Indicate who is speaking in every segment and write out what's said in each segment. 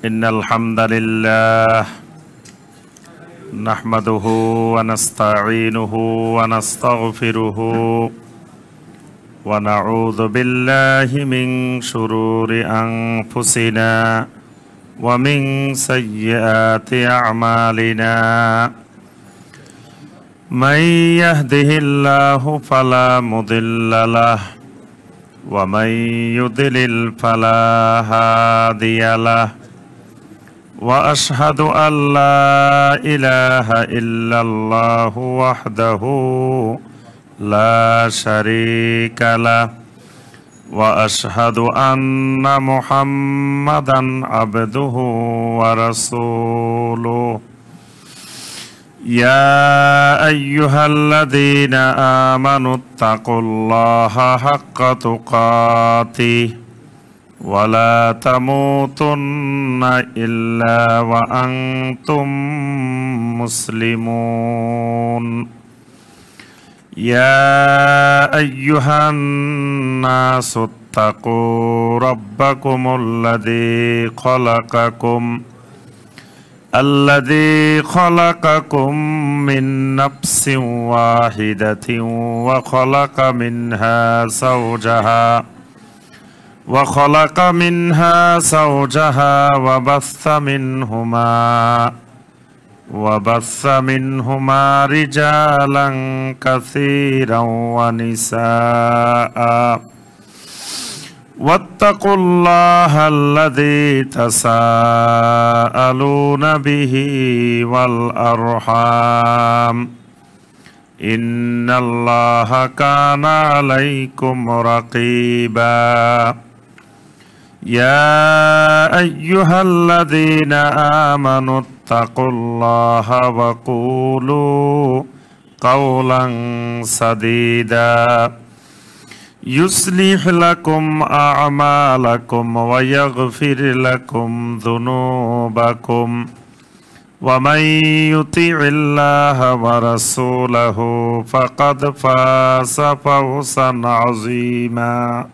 Speaker 1: إن الحمد لله نحمده ونستعينه ونستغفره ونعوذ بالله من شرور أنفسنا ومن سيئات أعمالنا من يهده الله فلا مضل له ومن يضلل فلا هادي له وأشهد أن لا إله إلا الله وحده لا شريك له وأشهد أن محمدا عبده ورسوله يا أيها الذين آمنوا اتقوا الله حق تقاته ولا تموتن إلا وأنتم مسلمون يا أيها الناس اتقوا ربكم الذي خلقكم من نفس واحدة وخلق منها زوجها وبث منهما رجالا كثيرا ونساء واتقوا الله الذي تساءلون به والأرحام إن الله كان عليكم رقيبا يا أيها الذين آمنوا اتقوا الله وقولوا قولا سديدا يصلح لكم أعمالكم ويغفر لكم ذنوبكم ومن يطع الله ورسوله فقد فاز فوزا عظيما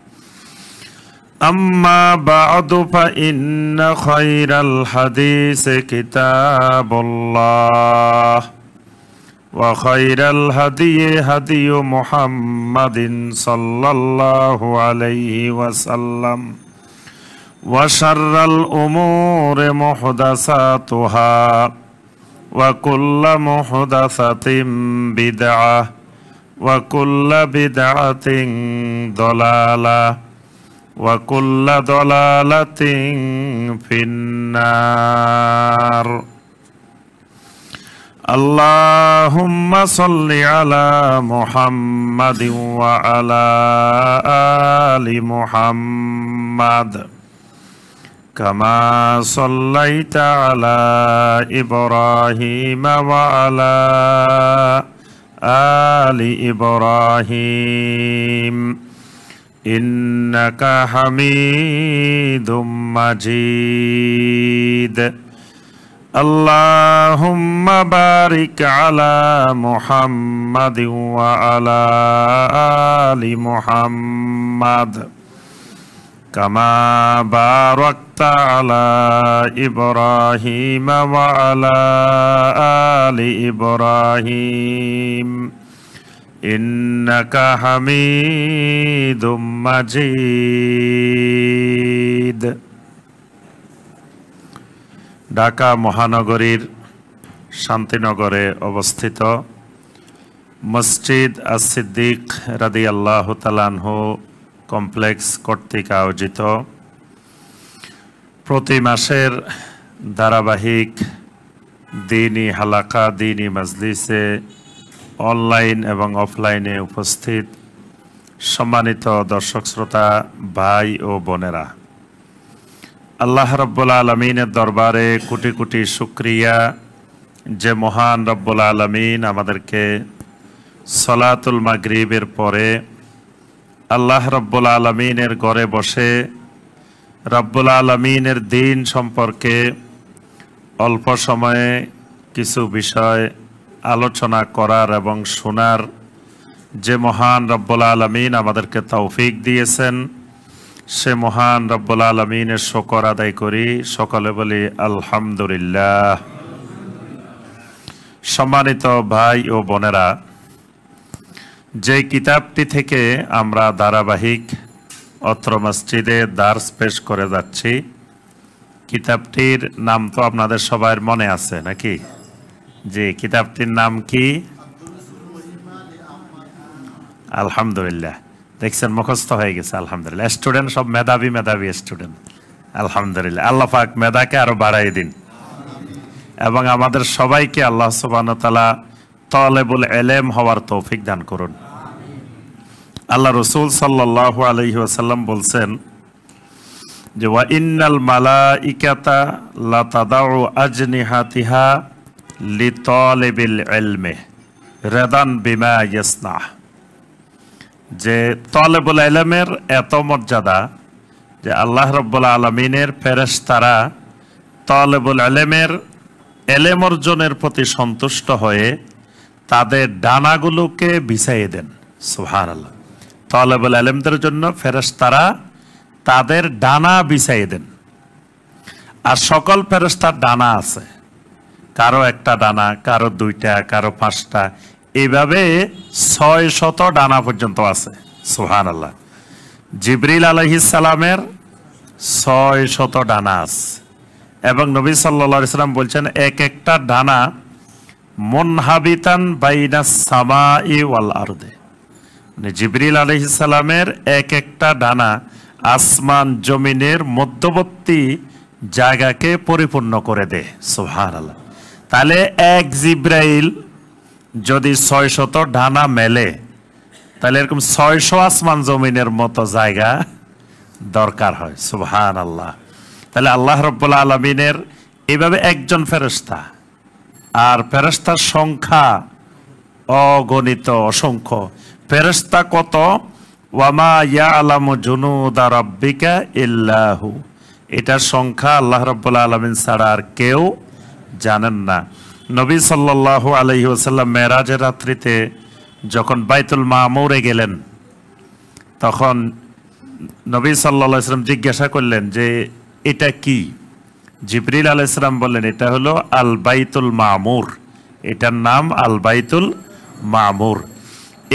Speaker 1: أما بعد فإن خير الحديث كتاب الله وخير الهدي هدي محمد صلى الله عليه وسلم وشر الأمور محدثاتها وكل محدثة بدعة وكل بدعة ضلالة وكل ضلالة في النار اللهم صل على محمد وعلى آل محمد كما صليت على إبراهيم وعلى آل إبراهيم إنك حميد مجيد اللهم بارك على محمد وعلى آل محمد كما باركت على إبراهيم وعلى آل إبراهيم إنك حميد مجيد ঢাকা মহানগরীর শান্তিনগরে অবস্থিত মসজিদ আস-সিদ্দিক রাদিয়াল্লাহু তাআলা আনহু কমপ্লেক্স কর্তৃক আয়োজিত প্রতি মাসের ধারাবাহিক দ্বীনি হালাকা দ্বীনি মাজলিসে অনলাইন এবং অফলাইনে উপস্থিত সম্মানিত দর্শক শ্রোতা ভাই ও বোনেরা, আল্লাহ রাব্বুল আলামিনের দরবারে কোটি কোটি শুকরিয়া যে মহান রাব্বুল আলামিন আমাদেরকে সালাতুল মাগরিবের পরে আল্লাহ রাব্বুল আলামিনের ঘরে বসে রাব্বুল আলামিনের দিন সম্পর্কে অল্প সময়ে কিছু বিষয় আলোচনা করার এবং শোনার যে মহান রব্বুল আলামিন আমাদেরকে তৌফিক দিয়েছেন, সে মহান রব্বুল আলামিনের শুকর আদায় করি, সকলে বলি আলহামদুলিল্লাহ। সম্মানিত ভাই ও বোনেরা, যে কিতাবটি থেকে আমরা ধারাবাহিক অত্র মসজিদে দার্স পেশ করে যাচ্ছি, কিতাবটির নাম তো আপনাদের সবার মনে আছে নাকি? যে কিতাবটির নাম কি? আলহামদুলিল্লাহ, দেখছেন মুখস্থ হয়ে গেছে। আলহামদুলিল্লাহ, স্টুডেন্ট সব মেধাবী স্টুডেন্ট। আলহামদুলিল্লাহ, আল্লাহ পাক মেধাকে আরো বাড়াই দিন এবং আমাদের সবাইকে আল্লাহ সুবহানাহু ওয়া তাআলা তালেবুল ইলম হওয়ার তৌফিক দান করুন। আল্লাহ রাসূল সাল্লাল্লাহু আলাইহি ওয়াসাল্লাম বলছেন যে ওয়া ইন্নাল মালাইকাতা লা তাদাউ আজনিহাতিহা লিতালিবিল ইলমি রাদান বিমা ইয়াসনা। যে তালেবুল ইলমের এত মর্যাদা যে আল্লাহ রাব্বুল আলামিনের ফেরেশতারা তালেবুল ইলমের ইলম অর্জনের প্রতি সন্তুষ্ট হয়ে তাদের ডানাগুলোকে বিছাইয়ে দেন। সুবহানাল্লাহ, তালেবুল ইলমদের জন্য ফেরেশতারা তাদের ডানা বিছাইয়ে দেন। আর সকল ফেরেশতার ডানা আছে, কারো একটা ডানা, কারো দুইটা, কারো পাঁচটা, এইভাবে 600 ডানা পর্যন্ত আছে। সুবহানাল্লাহ, জিবরিল আলাইহিস সালামের 600 ডানা আছে এবং নবী সাল্লাল্লাহু আলাইহি সাল্লাম বলছেন এক একটা ডানা মুনহাবিতান বাইনাস সামাই ওয়াল আরদে। মানে জিবরিল আলাইহিস সালামের এক একটা ডানা আসমান জমিনের মধ্যবর্তী জায়গাকে পরিপূর্ণ করে দেয়। সুবহানাল্লাহ, তাহলে এক জিবরাইল যদি 600 ডানা মেলে, তাহলে এরকম 600 আসমান জমিনের মতো জায়গা দরকার হয়। সুবহানাল্লাহ, তাহলে আল্লাহ রাব্বুল আলামিনের এইভাবে একজন ফেরেশতা, আর ফেরেশতার সংখ্যা অগণিত, অসংখ্য। ফেরেশতা কত? ওয়ামা ইয়ালামু জুনুদা রাব্বিকা ইল্লাহু। এটার সংখ্যা আল্লাহ রাব্বুল আলামিন ছাড়া আর কেউ জানেন না। নবী সাল্লাল্লাহু আলাইহি ওয়াসাল্লাম মেরাজের রাত্রিতে যখন বাইতুল মামুরে গেলেন, তখন নবী সাল্লাল্লাহু আলাইহি ওয়াসাল্লাম জিজ্ঞাসা করলেন যে এটা কি? জিবরিল আলাইহিস সালাম বললেন এটা হলো আল বাইতুল মামুর, এটার নাম আল বাইতুল মামুর।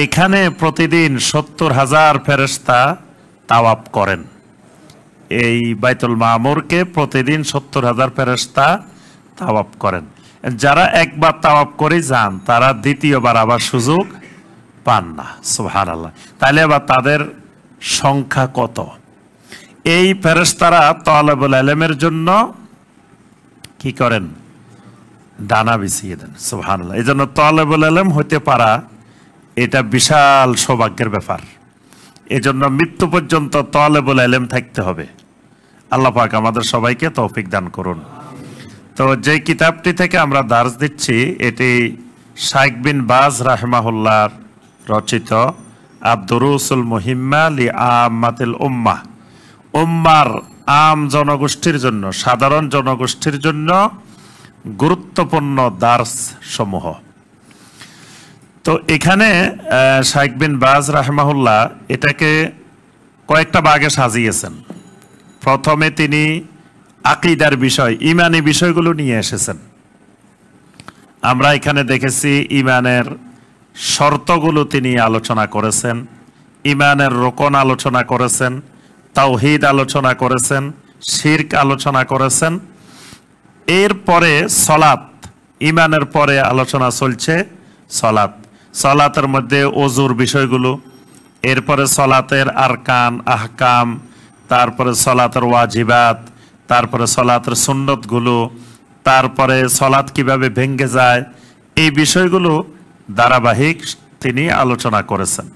Speaker 1: এখানে প্রতিদিন 70,000 ফেরেশতা তাওয়াফ করেন। এই বাইতুল মামুরকে প্রতিদিন 70,000 ফেরেশতা তাওয়াফ করেন। যারা একবার তাওয়াফ করে যান তারা দ্বিতীয়বার আবার সুযোগ পান না। সুবহানাল্লাহ, তাহলে আবার তাদের সংখ্যা কত? এই ফেরেশতারা তালেবুল ইলমের জন্য কি করেন? ডানা বিছিয়ে দেন। সুবহানাল্লাহ, এই জন্য তালেবুল ইলম হতে পারা এটা বিশাল সৌভাগ্যের ব্যাপার। এজন্য মৃত্যু পর্যন্ত তালেবুল ইলম থাকতে হবে। আল্লাহ পাক আমাদের সবাইকে তৌফিক দান করুন। তো যে কিতাবটি থেকে আমরা দার্স দিচ্ছি এটি শাইখ বিন বাজ রাহিমাহুল্লাহ রচিত আদ-দুরুসুল মুহিম্মা লি আম্মাতিল উম্মাহ। উম্মার আম জনগোষ্ঠীর জন্য, সাধারণ জনগোষ্ঠীর জন্য গুরুত্বপূর্ণ দার্স সমূহ। তো এখানে শাইখ বিন বাজ রাহিমাহুল্লাহ এটাকে কয়েকটা ভাগে সাজিয়েছেন। প্রথমে তিনি আকীদার বিষয়, ইমানি বিষয়গুলো নিয়ে এসেছেন। আমরা এখানে দেখেছি ইমানের শর্তগুলো তিনি আলোচনা করেছেন, ইমানের রোকন আলোচনা করেছেন, তাওহীদ আলোচনা করেছেন, শিরক আলোচনা করেছেন। এরপরে সলাত, ইমানের পরে আলোচনা চলছে সলাত, সলাতের মধ্যে ওযুর বিষয়গুলো, এরপরে সলাতের আরকান আহকাম, তারপরে সলাতের ওয়াজিবাত, তারপরে সলাতের সুন্নতগুলো, তারপরে সলাত কিভাবে ভেঙে যায়, এই বিষয়গুলো ধারাবাহিক তিনি আলোচনা করেছেন।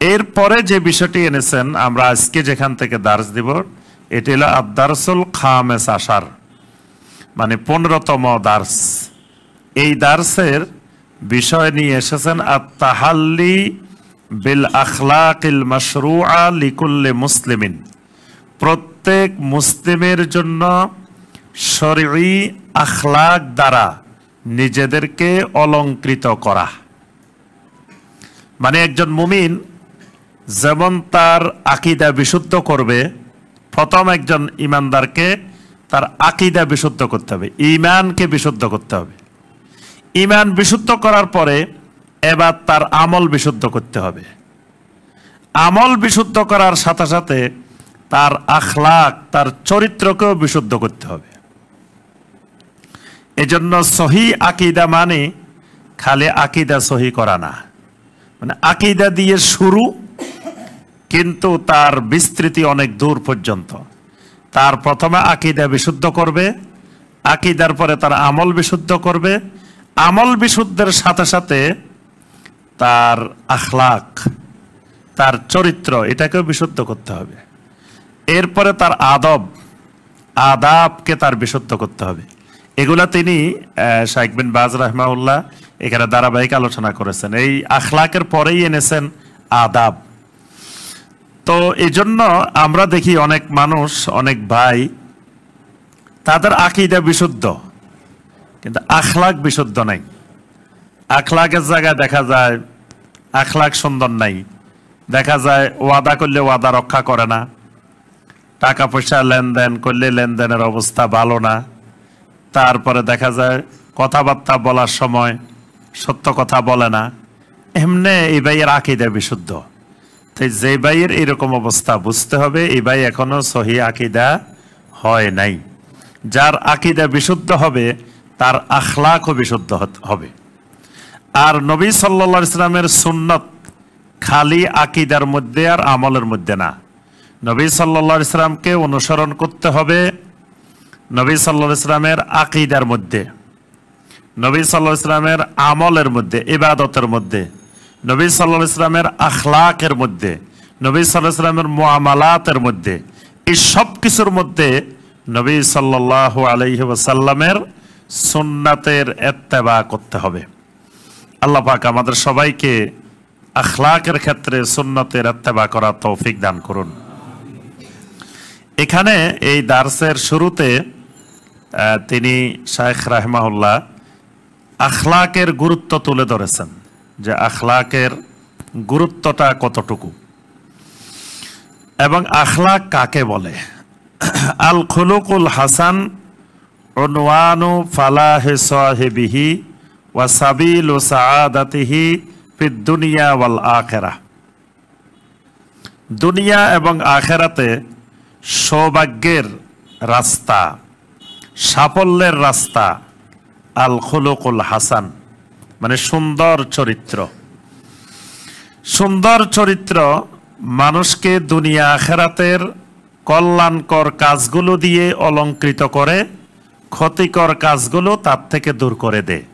Speaker 1: এরপরে যে বিষয়টি এনেছেন, আমরা আজকে যেখান থেকে দার্স দিব, এটি হলো আদ-দারসুল খামেস আশার, মানে 15তম দার্স। এই দার্সের বিষয় নিয়ে এসেছেন আত-তাহাল্লি বিল আখলাকিল মাশরুআ লিকুল্লি মুসলিমিন। প্রত্যেক মুসলিমের জন্য শরঈ আখলাক দ্বারা নিজেদেরকে অলংকৃত করা। মানে একজন মুমিন যেমন তার আকীদা বিশুদ্ধ করবে, প্রথম একজন ঈমানদারকে তার আকীদা বিশুদ্ধ করতে হবে, ঈমানকে বিশুদ্ধ করতে হবে। ঈমান বিশুদ্ধ করার পরে এবার তার আমল বিশুদ্ধ করতে হবে। আমল বিশুদ্ধ করার সাথে সাথে তার আখলাক, তার চরিত্রকেও বিশুদ্ধ করতে হবে। এজন্য সহি আকীদা মানে খালি আকীদা সহি করা না, মানে আকীদা দিয়ে শুরু, কিন্তু তার বিস্তৃতি অনেক দূর পর্যন্ত। তার প্রথমে আকীদা বিশুদ্ধ করবে, আকীদার পরে তার আমল বিশুদ্ধ করবে, আমল বিশুদ্ধের সাথে সাথে তার আখলাক, তার চরিত্র, এটাকেও বিশুদ্ধ করতে হবে। এরপরে তার আদাবকে তার বিশুদ্ধ করতে হবে। এগুলা তিনি শাইখ বিন বাজ রাহিমাহুল্লাহ এখানে ধারাবাহিক আলোচনা করেছেন। এই আখলাকের পরেই এনেছেন আদাব। তো এই জন্য আমরা দেখি অনেক মানুষ, অনেক ভাই, তাদের আকীদা বিশুদ্ধ কিন্তু আখলাক বিশুদ্ধ নাই। আখলাকের জায়গায় দেখা যায় আখলাক সুন্দর নাই, দেখা যায় ওয়াদা করলে ওয়াদা রক্ষা করে না, টাকা পয়সা লেনদেন করলে লেনদেনের অবস্থা ভালো না, তারপরে দেখা যায় কথাবার্তা বলার সময় সত্য কথা বলে না। এমনি এই ভাইয়ের আকীদা বিশুদ্ধ। তাই যে ভাইয়ের এরকম অবস্থা বুঝতে হবে এই ভাই এখনো সহি আকীদা হয় নাই। যার আকীদা বিশুদ্ধ হবে তার আখলাকও বিশুদ্ধ হবে। আর নবী সাল্লাল্লাহু আলাইহি ওয়াসাল্লামের সুন্নত খালি আকীদার মধ্যে আর আমলের মধ্যে না। নবী সাল্লাল্লাহু আলাইহি ওয়াসাল্লামকে অনুসরণ করতে হবে নবী সাল্লাল্লাহু আলাইহি ওয়াসাল্লামের আকীদার মধ্যে, নবী সাল্লাল্লাহু আলাইহি ওয়াসাল্লামের আমলের মধ্যে, ইবাদতের মধ্যে, নবী সাল্লাল্লাহু আলাইহি ওয়াসাল্লামের আখলাকের মধ্যে, নবী সাল্লাল্লাহু আলাইহি ওয়াসাল্লামের মুআমালাতের মধ্যে। এই সব কিছুর মধ্যে নবী সাল্লাল্লাহু আলাইহি ওয়াসাল্লামের সুন্নাতের ইত্তেবা করতে হবে। আল্লাহ পাক আমাদের সবাইকে আখলাকের ক্ষেত্রে সুন্নতের ইত্তেবা করার তৌফিক দান করুন। এখানে এই দার্সের শুরুতে তিনি শাইখ রাহিমাহুল্লাহ আখলাকের গুরুত্ব তুলে ধরেছেন, যে আখলাকের গুরুত্বটা কতটুকু এবং আখলাক কাকে বলে। আল খুলুকুল হাসান উনওয়ানু ফালাহি সাহিবিহি ওয়া সাবিলু সাআদাতিহি ফিদ দুনিয়া ওয়াল আখিরাহ। দুনিয়া এবং আখিরাতে সৌভাগ্যের রাস্তা, সাফল্যের রাস্তা আল খুলুকুল হাসান, মানে সুন্দর চরিত্র। সুন্দর চরিত্র মানুষকে দুনিয়া আখিরাতের কল্যাণকর কাজগুলো দিয়ে অলঙ্কৃত করে, ক্ষতিকর কাজগুলো তার থেকে দূর করে দেয়।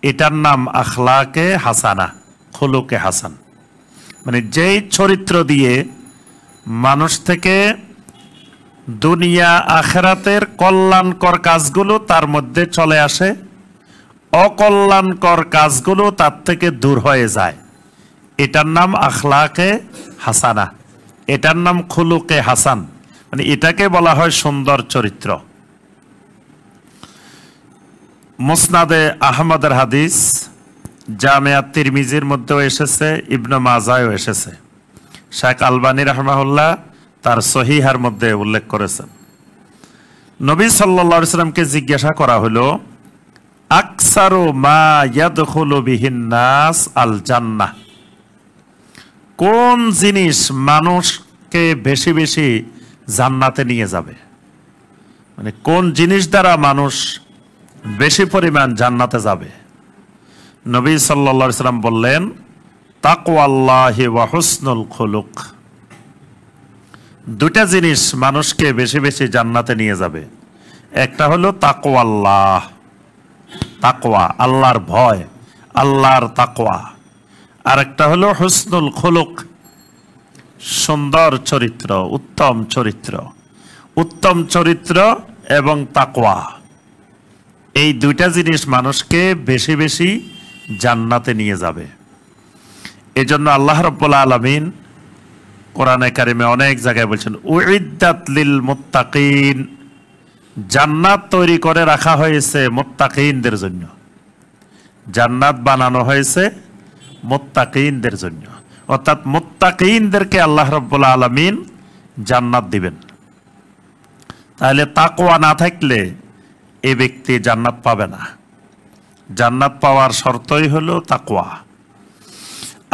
Speaker 1: এটার নাম আখলাকে হাসানা, খুলুকে হাসান। মানে যেই চরিত্র দিয়ে মানুষ থেকে দুনিয়া আখিরাতের কল্যাণকর কাজগুলো তার মধ্যে চলে আসে, অকল্যাণকর কাজগুলো তার থেকে দূর হয়ে যায়, এটার নাম আখলাকে হাসানা, এটার নাম খুলুকে হাসান। মানে এটাকে বলা হয় সুন্দর চরিত্র। মুসনাদে আহমদের হাদিস, জামিয়া তিরমিজির মধ্যেও এসেছে, ইবনে মাজায়ও এসেছে। শাইখ আলবানী রাহিমাহুল্লাহ তার সহিহার মধ্যে উল্লেখ করেছেন। নবী সাল্লাল্লাহু আলাইহি ওয়াসাল্লামকে জিজ্ঞাসা করা হলো, আকসারু মা ইয়াদখুলু বিহিন নাস আল জান্নাহ, কোন জিনিস মানুষকে বেশি বেশি জান্নাতে নিয়ে যাবে, মানে কোন জিনিস দ্বারা মানুষ বেশি পরিমাণ জান্নাতে যাবে। নবী সাল্লাল্লাহু আলাইহি ওয়াসাল্লাম বললেন, তাকওয়াল্লাহি ওয়া হুসনুল খুলুক। দুটা জিনিস মানুষকে বেশি বেশি জান্নাতে নিয়ে যাবে। একটা হলো তাকওয়াল্লাহ, তাকওয়া, আল্লাহর ভয়, আল্লাহর তাকওয়া। আর একটা হলো হুসনুল খুলুক, সুন্দর চরিত্র, উত্তম চরিত্র। উত্তম চরিত্র এবং তাকওয়া, এই দুইটা জিনিস মানুষকে বেশি বেশি জান্নাতে নিয়ে যাবে। এজন্য আল্লাহ রাব্বুল আলামিন কোরআনে কারিমে অনেক জায়গায় বলছেন, উইদ্দাত লিল মুত্তাকিন, জান্নাত তৈরি করে রাখা হয়েছে মুত্তাকিনদের জন্য। জান্নাত বানানো হয়েছে মুত্তাকিনদের জন্য, অর্থাৎ মুত্তাকিনদেরকে আল্লাহ রাব্বুল আলামিন জান্নাত দিবেন। তাহলে তাকওয়া না থাকলে এই ব্যক্তি জান্নাত পাবে না। জান্নাত পাওয়ার শর্তই হলো তাকওয়া।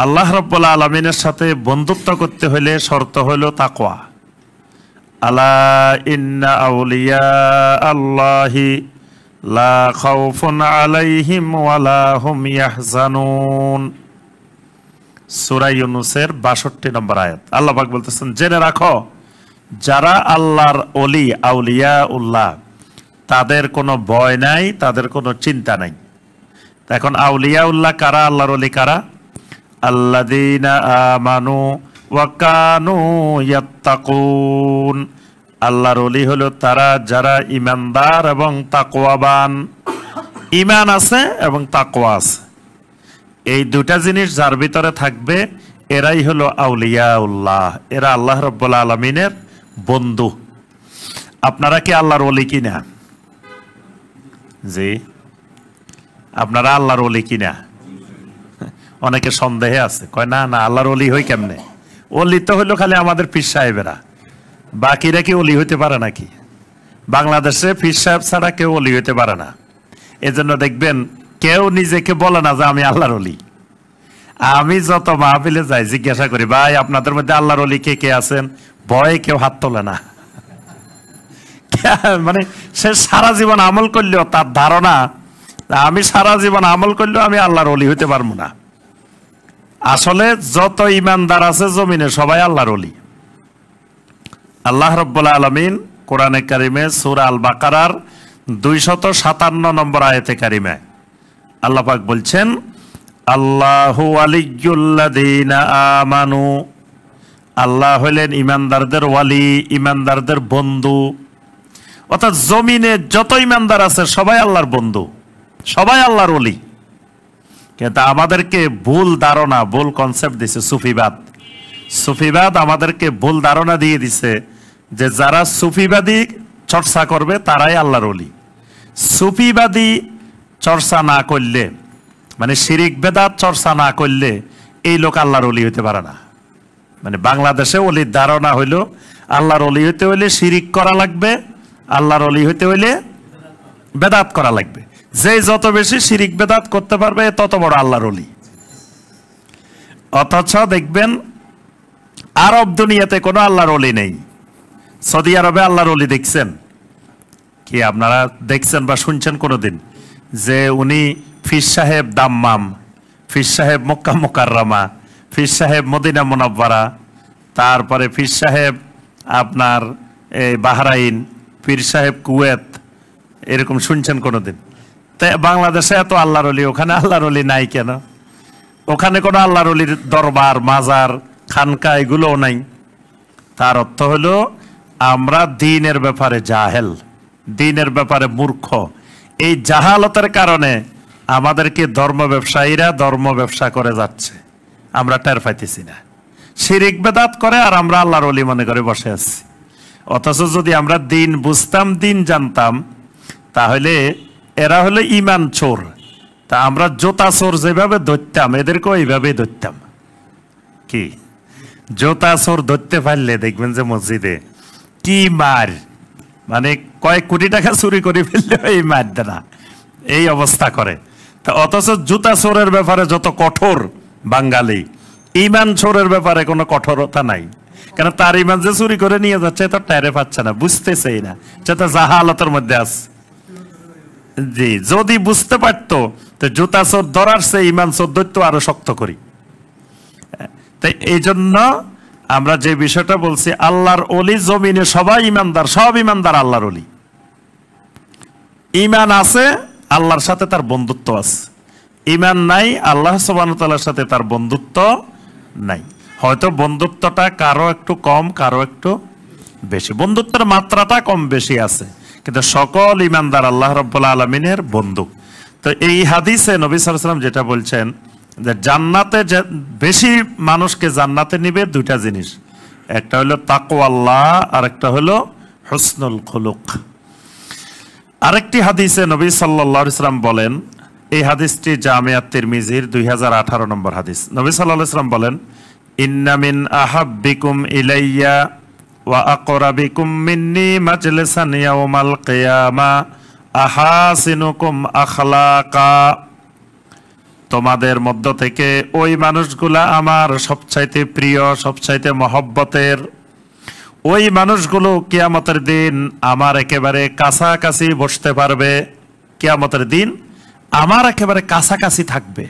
Speaker 1: আল্লাহ রাব্বুল আলামিনের সাথে বন্ধুত্ব করতে হলে শর্ত হলো তাকওয়া। আলা ইন্না আউলিয়া আল্লাহি লা খাউফুন আলাইহিম ওয়ালা হুম ইয়াহজানুন। সূরা ইউনূসের ৬২ নম্বর আয়াত। আল্লাহ পাক বলতেছেন, জেনে রাখো যারা আল্লাহর ওলি আউলিয়া উল্লাহ তাদের কোনো ভয় নাই, তাদের কোনো চিন্তা নাই। এখন আউলিয়া উল্লাহ কারা, আল্লাহর ওলি কারা? আল্লাযীনা আমানু ওয়া কানু ইয়াত্তাকুন। আল্লাহর ওলি হলো তারা যারা ঈমানদার এবং তাকওয়াবান। ঈমান আছে এবং তাকওয়া আছে, এই দুটা জিনিস যার ভিতরে থাকবে এরাই হলো আউলিয়াউল্লাহ। এরা আল্লাহ রাব্বুল আলামিনের বন্ধু। আপনারা কি আল্লাহর ওলি কিনা? জি, আপনারা আল্লাহর ওলি কিনা? অনেকে সন্দেহে আছে, কয় না না আল্লাহর ওলি হই কেমনে? ওলি তো হইলো খালি আমাদের পীর সাহেবেরা, বাকিরা কি ওলি হইতে পারে নাকি? বাংলাদেশে পীর সাহেব ছাড়া কেউ ওলি হইতে পারে না। এজন্য দেখবেন কেউ নিজেকে বলে না যে আমি আল্লাহর ওলি। আমি যত মাহফিলে যাই জিজ্ঞাসা করি, ভাই আপনাদের মধ্যে আল্লাহর ওলি কে কে আছেন? ভয়ে কেউ হাত তোলে না। মানে সে সারা জীবন আমল করলেও তার ধারণা আমি সারা জীবন আমল করলেও আমি আল্লাহর ওলি হইতে পারবো না। আসলে যত ঈমানদার আছে জমিনে সবাই আল্লাহর ওলি। আল্লাহ রাব্বুল আলামিন কোরআনে কারিমে সূরা আল বাকারার 257 নম্বর আয়াতে কারিমায় আল্লাহ পাক বলছেন, আল্লাহু ওয়ালিয়্যুল্লাযীনা আমানু। আল্লাহ হলেন ঈমানদারদের ওয়ালি, ঈমানদারদের বন্ধু। অর্থাৎ জমিনে যত ঈমানদার আছে সবাই আল্লাহর বন্ধু, সবাই আল্লাহর ওলি। কিন্তু আমাদেরকে ভুল ধারণা, ভুল কনসেপ্ট দিছে সুফিবাদ। সুফিবাদ আমাদেরকে ভুল ধারণা দিয়ে দিছে যে যারা সুফিবাদী চর্চা করবে তারাই আল্লাহর ওলি। সুফিবাদী চর্চা না করলে, মানে শিরিক বেদাত চর্চা না করলে এই লোক আল্লাহর ওলি হইতে পারে না। মানে বাংলাদেশে ওলির ধারণা হইল আল্লাহর ওলি হইতে হইলে শিরিক করা লাগবে, আল্লাহর ওলি হইতে হইলে বেদাত করা লাগবে। যে যত বেশি শিরিক বেদাত করতে পারবে তত বড় আল্লাহর ওলি। অথচ দেখবেন আরব দুনিয়াতে কোনো আল্লাহর ওলি নেই। সৌদি আরবে আল্লাহর ওলি দেখছেন কি? আপনারা দেখছেন বা শুনছেন কোনোদিন যে উনি পীর সাহেব দাম্মাম, পীর সাহেব মক্কা মুকাররমা, পীর সাহেব মদিনা মুনাওয়ারা, তারপরে পীর সাহেব আপনার এই বাহরাইন, পীর সাহেব কুয়েত, এরকম শুনছেন কোনোদিন? তাই বাংলাদেশে এত আল্লাহর ওলি, ওখানে আল্লাহর ওলি নাই কেন? ওখানে কোনো আল্লাহর ওলির দরবার, মাজার, খানকা এগুলোও নাই। তার অর্থ হলো আমরা দ্বীনের ব্যাপারে জাহেল, দ্বীনের ব্যাপারে মূর্খ। এই জাহালতের কারণে আমাদেরকে ধর্ম ব্যবসায়ীরা ধর্ম ব্যবসা করে যাচ্ছে, আমরা টের পাইতেছি না। শিরিক বেদাত করে আর আমরা আল্লাহর ওলি মনে করে বসে আছি। অথচ যদি আমরা দ্বীন বুঝতাম, দ্বীন জানতাম, তাহলে এরা হলো ঈমান চোর। তা আমরা জোতা চোর যেভাবে ধরতাম এদেরকেও এইভাবেই ধরতাম। কি জোতা চোর ধরতে পারলে দেখবেন যে মসজিদে কি মার, মানে কয়েক কোটি টাকা চুরি করে ফেললে এই মার দেনা, এই অবস্থা করে। তা অথচ জুতা চোরের ব্যাপারে যত কঠোর বাঙালি, ঈমান চোরের ব্যাপারে কোনো কঠোরতা নাই। কেন তার ঈমান যে চুরি করে নিয়ে যাচ্ছে তো টেরে পাচ্ছে না, বুঝতেছেই না, সেটা জাহালতের মধ্যে আছে। জি, যদি বুঝতে পারতো তো জুতা চোর ধরার সে ঈমান চোর ধরতো আরো শক্ত করি। তাই এই জন্য আমরা যে বিষয়টা বলছি, আল্লাহর ওলি জমিনে সবাই ঈমানদার, সব ঈমানদার আল্লাহর ওলি। ঈমান আছে, আল্লাহর সাথে তার বন্ধুত্ব আছে। ঈমান নাই, আল্লাহ সুবহানাহু ওয়া তাআলার সাথে তার বন্ধুত্ব নাই। হয়তো বন্ধুত্বটা কারো একটু কম, কারো একটু বেশি, বন্ধুত্বের মাত্রাটা কম বেশি আছে, কিন্তু সকল ঈমানদার আল্লাহ রাব্বুল আলামিনের বন্ধু। তো এই হাদিসে নবী সাল্লাল্লাহু আলাইহি ওয়াসাল্লাম যেটা বলছেন যে জান্নাতে বেশি মানুষকে জান্নাতে নিবে দুইটা জিনিস, একটা হলো তাকওয়াল্লাহ আর একটা হলো হুসনুল খুলুক। আরেকটি হাদিসে নবী সাল্লাল্লাহু আলাইহি ওয়াসাল্লাম বলেন, এই হাদিসটি জামিআত তিরমিজির 2018 নম্বর হাদিস। নবী সাল্লাল্লাহু আলাইহি ওয়াসাল্লাম বলেন, ইন্না মিন আহাব্বিকুম ইলাইয়া ওয়া আকরাবিকুম মিন্নি মাজলিসান ইয়াউমাল কিয়ামা আহাসিনুকুম আখলাকা। তোমাদের মধ্য থেকে ওই মানুষগুলা আমার সবচাইতে প্রিয়, সবচাইতে মহব্বতের। ওই মানুষগুলো কিয়ামতের দিন আমার একেবারে কাছাকাছি বসতে পারবে। কিয়ামতের দিন আমার একেবারে কাছাকাছি থাকবে।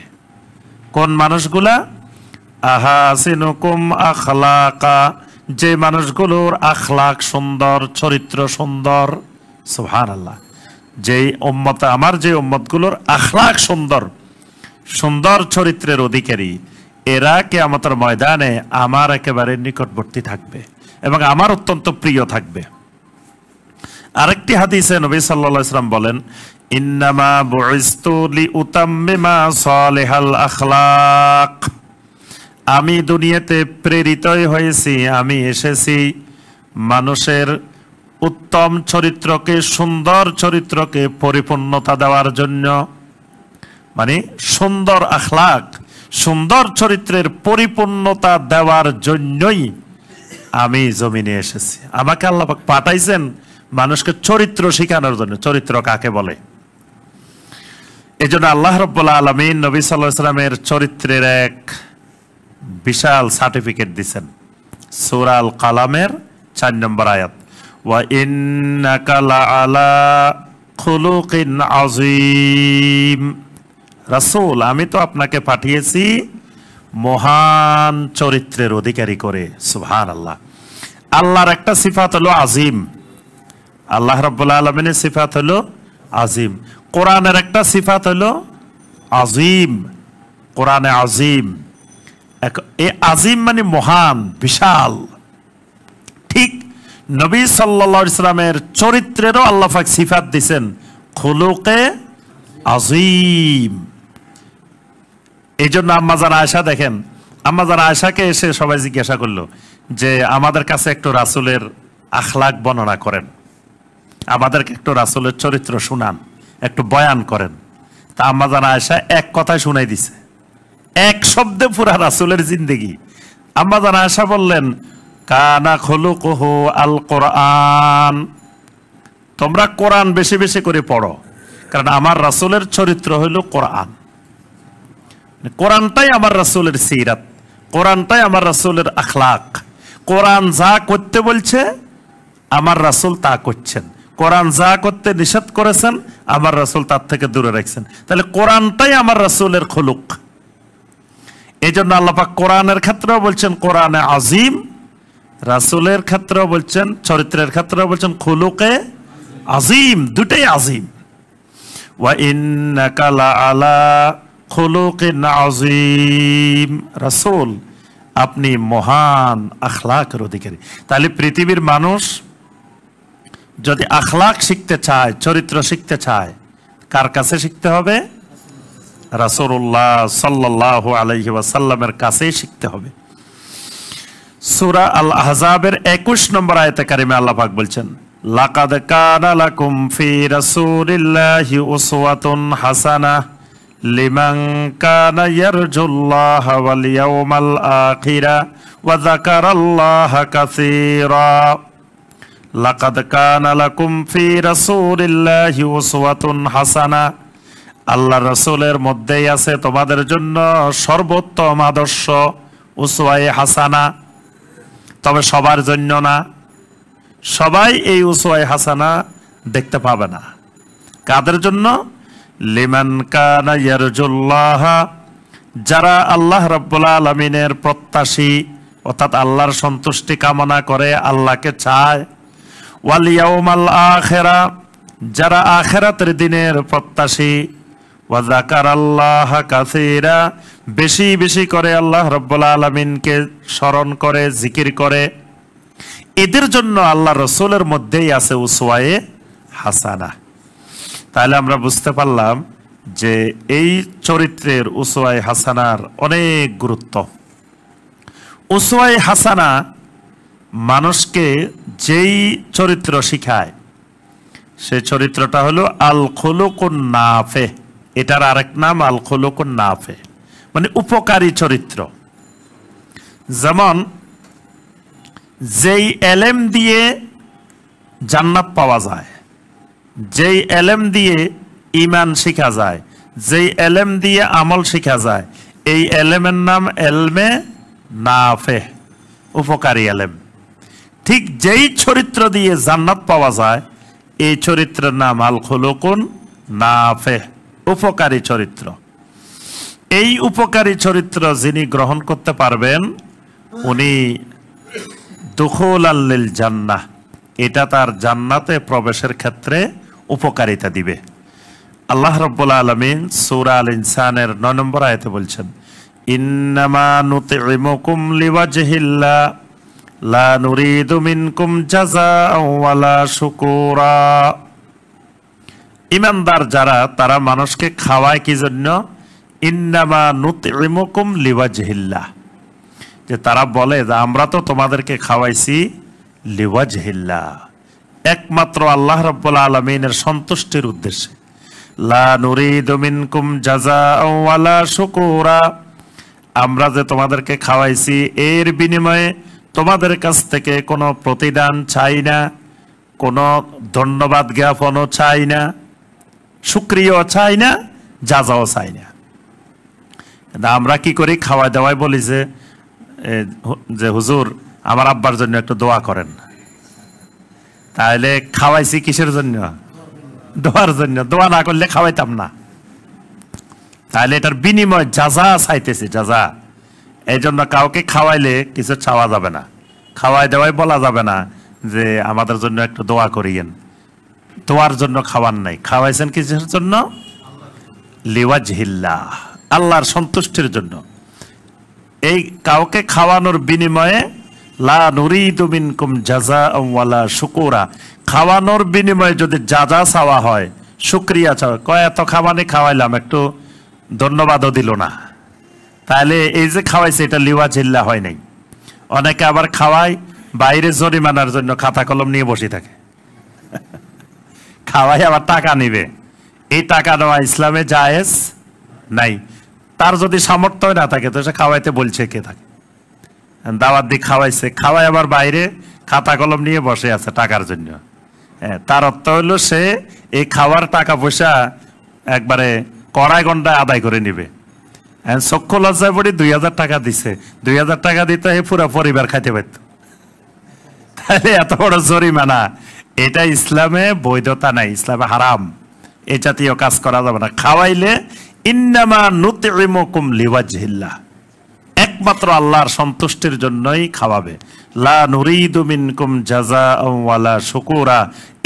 Speaker 1: কোন মানুষগুলা? আহাসিনুকুম আখলাকা, যে মানুষগুলোর আখলাক সুন্দর, চরিত্র সুন্দর। সুবহানাল্লাহ। যেই উম্মত, আমার যে উম্মতগুলোর আখলাক সুন্দর, সুন্দর চরিত্রের অধিকারী, এরা কিয়ামতের ময়দানে আমার একেবারে নিকটবর্তী থাকবে এবং আমার অত্যন্ত প্রিয় থাকবে। আরেকটি হাদিসে নবী সাল্লাল্লাহু আলাইহি ওয়াসাল্লাম বলেন, ইন্নামা বুইসতু লিউতাম্মিমা সালিহাল আখলাক। আমি দুনিয়াতে প্রেরিতই হয়েছি, আমি এসেছি মানুষের উত্তম চরিত্রকে, সুন্দর চরিত্রকে পরিপূর্ণতা দেওয়ার জন্য। মানে সুন্দর আখলাক, সুন্দর চরিত্রের পরিপূর্ণতা দেওয়ার জন্যই আমি জমিনে এসেছি। আমাকে আল্লাহ পাক পাঠাইছেন মানুষকে চরিত্র শেখানোর জন্য। চরিত্র কাকে বলে? এই জন্য আল্লাহ রাব্বুল আলামিন নবী সাল্লাল্লাহু আলাইহি ওয়াসাল্লামের চরিত্রের এক বিশাল সার্টিফিকেট দিয়েছেন। সূরা আল কালামের 4 নম্বর আয়াত, ওয়া ইন্নাকা লাআলা খুলুকিন আযীম। রাসূল, আমি তো আপনাকে পাঠিয়েছি মহান চরিত্রের অধিকারী করে। সুবহানাল্লাহ। আল্লাহর একটা সিফাত হলো আজিম। আল্লাহ রাব্বুল আলামিনের সিফাত হলো আজিম। কোরআনের একটা সিফাত হলো আজিম। কোরআনে আজিম, এই আজিম মানে মহান, বিশাল। ঠিক নবী সাল্লাল্লাহু আলাইহি ওয়াসাল্লামের চরিত্রেরও আল্লাহ পাক সিফাত দিবেন খুলুকে আজিম। এই জন্য আম্মাজান আয়েশা, দেখেন আম্মাজান আয়েশাকে এসে সবাই জিজ্ঞাসা করলো যে আমাদের কাছে একটু রাসূলের আখলাক বর্ণনা করেন, আমাদেরকে একটু রাসূলের চরিত্র শুনান, একটু বয়ান করেন। তা আম্মাজান আয়েশা এক কথায় শুনাই দিছে, এক শব্দে পুরা রাসূলের জিন্দেগি। আম্মাজান আয়েশা বললেন, কানা খুলুকুহু আল কোরআন। তোমরা কোরআন বেশি বেশি করে পড়ো, কারণ আমার রাসূলের চরিত্র হইল কোরআন। কোরআনটাই আমার রাসূলের সিরাত, কোরআনটাই আমার রাসূলের আখলাক। কোরআন যা করতে বলছে আমার রাসূল তা করছেন, কোরআন যা করতে নিষেধ করেছেন আমার রাসূল তার থেকে দূরে রাখছেন। তাহলে কোরআনটাই আমার রাসূলের খুলুক। এই জন্য আল্লাহ পাক কোরআনের ক্ষেত্রেও বলছেন কোরআনে আজিম, রাসূলের ক্ষেত্রেও বলছেন, চরিত্রের ক্ষেত্রেও বলছেন খুলুকে আজিম, দুটাই আজিম। ওয়া ইন্নাকা লাআলা খুলুকিন আযীম। রাসূল, আপনি মহান আখলাকের অধিকারী। তাহলে পৃথিবীর মানুষ যদি আখলাক শিখতে চায়, চরিত্র শিখতে চায়, কার কাছে শিখতে হবে? রাসূলুল্লাহ সাল্লাল্লাহু আলাইহি ওয়াসাল্লামের কাছেই শিখতে হবে। সূরা আল আহজাবের 21 নম্বর আয়াতে কারিমে আল্লাহ পাক বলছেন, লাকাদ কানা লাকুম ফি রাসূলিল্লাহি উসওয়াতুন হাসানাহ লিমান কানা ইয়ারজুল্লাহা ওয়াল ইয়াউমাল আখিরা ওয়া যাকারাল্লাহা কাসীরা। লাকাদ কানা লাকুম ফি রাসূলিল্লাহি উসওয়াতুন হাসানাহ। আল্লাহর রাসূলের মধ্যেই আছে তোমাদের জন্য সর্বোত্তম আদর্শ, উসওয়ায়ে হাসানা। তবে সবার জন্য না, সবাই এই উসওয়ায়ে হাসানা দেখতে পাবে না। কাদের জন্য? লিমান কানা ইয়ারজুল্লাহ, যারা আল্লাহ রাব্বুল আলামিনের প্রত্যাশী, অর্থাৎ আল্লাহর সন্তুষ্টি কামনা করে, আল্লাহকে চায়। ওয়াল ইয়াউমাল আখিরা, যারা আখিরাতের দিনের প্রত্যাশী। ওয়া যাকারাল্লাহা কাসীরা, বেশি বেশি করে আল্লাহ রাব্বুল আলামিনকে স্মরণ করে, জিকির করে। এদের জন্য আল্লাহ রাসূলের মধ্যেই আছে উসওয়ায়ে হাসানা। তাহলে আমরা বুঝতে পারলাম যে এই চরিত্রের উসওয়ায়ে হাসানার অনেক গুরুত্ব। উসওয়ায়ে হাসানা মানুষকে যেই চরিত্র শিখায়, সেই চরিত্রটা হলো আল খুলুকুন নাফে। এটার আরেক নাম আল খুলুকুন নাফে, মানে উপকারী চরিত্র। যেমন যেই এলেম দিয়ে জান্নাত পাওয়া যায়, যেই এলেম দিয়ে ঈমান শিখা যায়, যেই এলেম দিয়ে আমল শিখা যায়, এই এলেমের নাম এলমে নাফেহ, উপকারী এলেম। ঠিক যেই চরিত্র দিয়ে জান্নাত পাওয়া যায়, এই চরিত্রের নাম আল খুলুকুন নাফেহ, উপকারী চরিত্র। এই উপকারী চরিত্র যিনি গ্রহণ করতে পারবেন, উনি দুখুলাল লিল জান্নাহ, এটা তার জান্নাতে প্রবেশের ক্ষেত্রে উপকারিতা দিবে। আল্লাহ রাব্বুল আলামিন সূরা আল ইনসানের 9 নম্বর আয়াতে বলছেন, ইন্নামা নুতঈমুকুম লিওয়াজহিল্লাহ লা নুরিদু মিনকুম জাযাআন ওয়ালা শুকুরা। ঈমানদার যারা, তারা মানুষকে খাওয়ায় কি জন্য? ইন্নামা নুতঈমুকুম লিওয়াজহিল্লাহ, যে তারা বলে যে আমরা তো তোমাদেরকে খাওয়াইছি লিওয়াজহিল্লাহ, একমাত্র আল্লাহ রাব্বুল আলামিনের সন্তুষ্টির উদ্দেশ্যে। লা নুরিদু মিনকুম জাযাআন ওয়ালা শুকুরা, আমরা যে তোমাদেরকে খাওয়াইছি এর বিনিময়ে তোমাদের কাছ থেকে কোনো প্রতিদান চাই না, কোনো ধন্যবাদ জ্ঞাপনও চাই না, শুকরিয়াও চাই না, জাযাও চাই না। আমরা কি করি? খাওয়া দাওয়ায় বলি যে হুজুর আমার আব্বার জন্য একটু দোয়া করেন। তাহলে খাওয়াইছি কিসের জন্য? দোয়ার জন্য। দোয়া না করলে খাওয়াইতাম না। তাহলে এটার বিনিময় জাযা চাইতেছি, জাযা। এই জন্য কাউকে খাওয়াইলে কিছু চাওয়া যাবে না, খাওয়াই দেওয়াই বলা যাবে না যে আমাদের জন্য একটু দোয়া করিয়েন। দোয়ার জন্য খাওয়ান নাই, খাওয়াইছেন কিসের জন্য? লিওয়াজহিল্লাহ, আল্লাহর সন্তুষ্টির জন্য। এই কাউকে খাওয়ানোর বিনিময়ে লা নুরিদু মিনকুম জাযাআন ওয়ালা শুকুরা, খাওয়ানোর বিনিময়ে যদি জাযা চাওয়া হয়, শুকরিয়া চাওয়া, কয় এত খাওয়ানি খাওয়াইলাম, একটু ধন্যবাদও দিল না, তাহলে এই যে খাওয়াইছে এটা লিওয়াজহিল্লাহ হয় নাই। অনেকে আবার খাওয়ায় বাইরে জরিমানার জন্য খাতা কলম নিয়ে বসে থাকে, খাওয়াই আবার টাকা নিবে। এই টাকা নেওয়া ইসলামে জায়েজ নাই। তার যদি সামর্থ্য না থাকে তো সে খাওয়াইতে বলছে কে থাকে? দাওয়াত দিয়ে খাওয়াইছে, খাওয়াই আবার বাইরে খাতা কলম নিয়ে বসে আছে টাকার জন্য। তার অর্থ হলো সে এই খাওয়ার টাকা পয়সা একবারে কড়াই গন্ডায় আদায় করে নিবে। চক্ষু লজ্জায় পড়ি 2000 টাকা দিছে, 2000 টাকা দিতে পুরো পরিবার খাইতে পারত। তাহলে এত বড় জরিমানা, এটা ইসলামে বৈধতা নাই, ইসলামে হারাম। এই জাতীয় কাজ করা যাবে না। খাওয়াইলে ইন্নামা নুতঈমুকুম লিওয়াজহিল্লাহ, একমাত্র আল্লাহর সন্তুষ্টির জন্যই খাওয়াবে। লা নুরিদু মিনকুম জাযাআন ওয়ালা শুকুরা,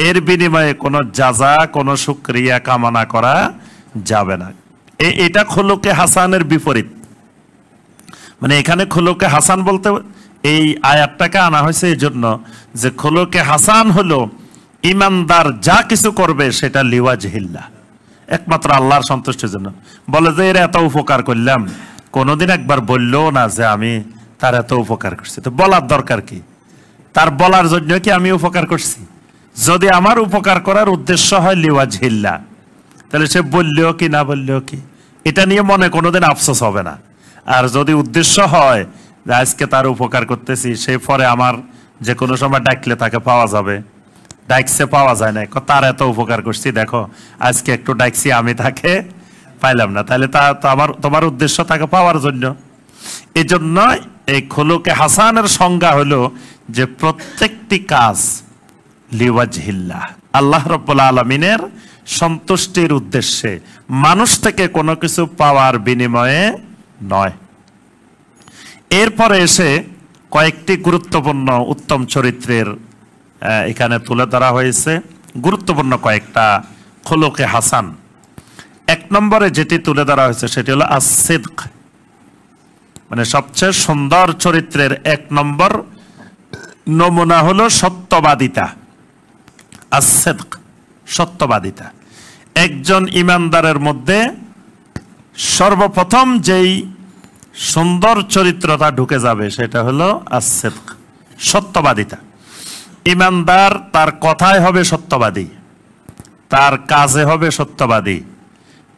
Speaker 1: এর বিনিময়ে কোনো জাযা, কোনো শুকরিয়া কামনা করা যাবে না। এটা খুলুকে হাসানের বিপরীত। মানে এখানে খুলুকে হাসান বলতে এই আয়াতটাকে আনা হয়েছে এই জন্য যে খুলুকে হাসান হলো ঈমানদার যা কিছু করবে সেটা লিওয়াজহিল্লাহ, একমাত্র আল্লাহর সন্তুষ্টির জন্য। বলে যে এর এত উপকার করলাম, কোনোদিন একবার বললেও না যে আমি তার এত উপকার করছি। তো বলার দরকার কি? তার বলার জন্য কি আমি উপকার করছি? যদি আমার উপকার করার উদ্দেশ্য হয় লিওয়াজহিল্লাহ, তাহলে সে বললেও কি না বললেও কি, এটা নিয়ে মনে কোনোদিন আফসোস হবে না। আর যদি উদ্দেশ্য হয় যে আজকে তার উপকার করতেছি, সে পরে আমার যে কোনো সময় ডাকলে তাকে পাওয়া যাবে, ডাকছে পাওয়া যায় না, তার এত উপকার করছি, দেখো আজকে একটু ডাকছি আমি তাকে পাইলাম না, তাহলে তা তো তোমার উদ্দেশ্য তাকে পাওয়ার জন্য। এই জন্য এই খুলুকে হাসানের সংজ্ঞা হলো যে প্রত্যেকটি কাজ লিওয়াজহিল্লাহ, আল্লাহ রাব্বুল আলামিনের সন্তুষ্টির উদ্দেশ্যে, মানুষ থেকে কোনো কিছু পাওয়ার বিনিময়ে নয়। এরপরে এসে কয়েকটি গুরুত্বপূর্ণ উত্তম চরিত্রের এখানে তুলে ধরা হয়েছে, গুরুত্বপূর্ণ কয়েকটা খুলুকে হাসান। 1 নম্বরে যেটি তুলে ধরা হয়েছে সেটি হলো as-সিদক, মানে সবচেয়ে সুন্দর চরিত্রের 1 নম্বর নমুনা হলো সত্যবাদিতা। as-সিদক, সত্যবাদিতা। একজন ঈমানদারের মধ্যে সর্বপ্রথম যেই সুন্দর চরিত্রটা ঢুকে যাবে সেটা হলো as-সিদক, সত্যবাদিতা। ঈমানদার তার কথায় হবে সত্যবাদী, তার কাজে হবে সত্যবাদী,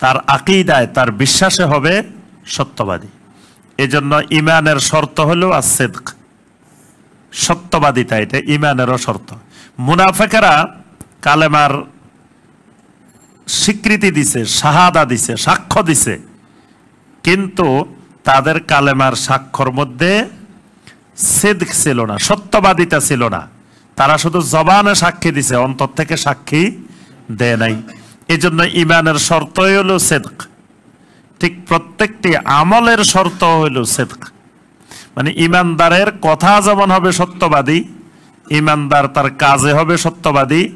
Speaker 1: তার আকীদায়, তার বিশ্বাসে হবে সত্যবাদী। এজন্য ইমানের শর্ত হলো as-sidq, সত্যবাদিতা। এটা ইমানেরও শর্ত। মুনাফিকরা কালেমার স্বীকৃতি দিছে, শাহাদা দিছে, সাক্ষ্য দিছে, কিন্তু তাদের কালেমার সাক্ষ্যর মধ্যে সিদক ছিল না, সত্যবাদিতা ছিল না। তারা শুধু জবানে সাক্ষী দিছে, অন্তর থেকে সাক্ষী দেয় নাই। এজন্য ইমানের শর্তই হলো সিদক। ঠিক প্রত্যেকটি আমলের শর্ত হলো সিদক। মানে ইমানদারের কথা যেমন হবে সত্যবাদী, ইমানদার তার কাজে হবে সত্যবাদী,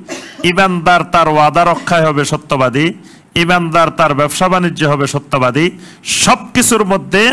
Speaker 1: ইমানদার তার ওয়াদা রক্ষায় হবে সত্যবাদী, ইমানদার তার ব্যবসা বাণিজ্য হবে সত্যবাদী। সবকিছুর মধ্যে